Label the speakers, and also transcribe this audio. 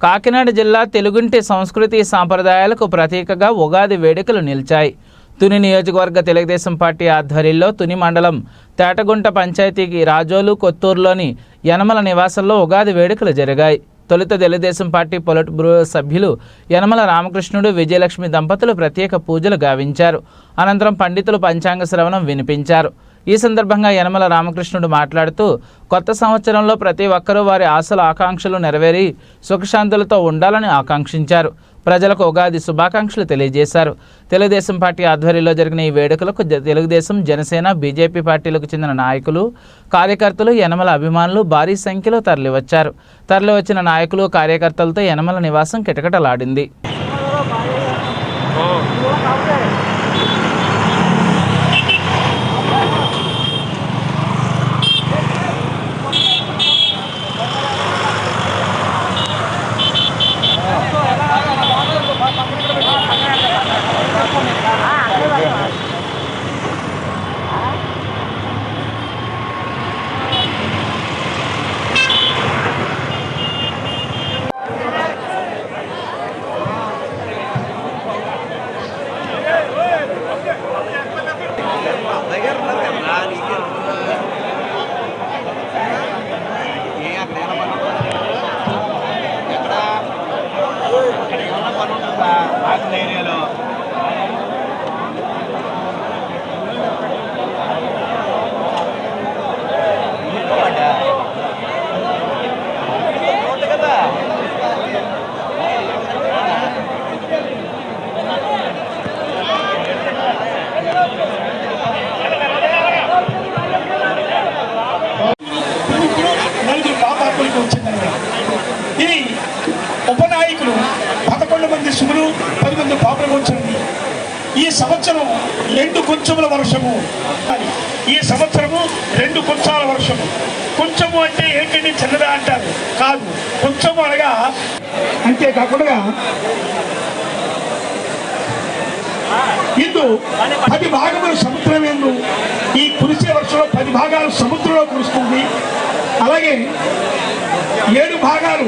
Speaker 1: కాకినాడ జిల్లా తెలుగుంటి సంస్కృతి సాంప్రదాయాలకు ప్రతీకగా ఉగాది వేడుకలు నిలిచాయి. తుని నియోజకవర్గ తెలుగుదేశం పార్టీ ఆధ్వర్యంలో తుని మండలం తేటగుంట పంచాయతీకి రాజోలు కొత్తూరులోని యనమల నివాసంలో ఉగాది వేడుకలు జరిగాయి. తొలుత తెలుగుదేశం పార్టీ పొలిట్ బ్యూరో సభ్యులు యనమల రామకృష్ణుడు, విజయలక్ష్మి దంపతులు ప్రత్యేక పూజలు గావించారు. అనంతరం పండితులు పంచాంగ శ్రవణం వినిపించారు. ఈ సందర్భంగా యనమల రామకృష్ణుడు మాట్లాడుతూ కొత్త సంవత్సరంలో ప్రతి ఒక్కరూ వారి ఆశలు ఆకాంక్షలు నెరవేరి సుఖశాంతులతో ఉండాలని ఆకాంక్షించారు. ప్రజలకు ఉగాది శుభాకాంక్షలు తెలియజేశారు. తెలుగుదేశం పార్టీ ఆధ్వర్యంలో జరిగిన ఈ వేడుకలకు తెలుగుదేశం, జనసేన, బీజేపీ పార్టీలకు చెందిన నాయకులు, కార్యకర్తలు, యనమల అభిమానులు భారీ సంఖ్యలో తరలివచ్చారు. తరలివచ్చిన నాయకులు, కార్యకర్తలతో యనమల నివాసం కిటకిటలాడింది.
Speaker 2: ఇది ఉపనాయకులు 11 మంది శుభులు, 10 మంది పాపలు వచ్చింది. ఈ సంవత్సరం 2 కొంచెముల వర్షము. ఈ సంవత్సరము 2 కొంచాల వర్షము. కొంచెము అంటే ఏంటంటే చిన్నదా అంటారు, కాదు. కొంచెము అనగా అంతేకాకుండా ఇందు 10 భాగములు సముద్రం ఎందు ఈ కురిసే వర్షంలో 10 భాగాలు సముద్రంలో కురుస్తుంది. అలాగే 7 భాగాలు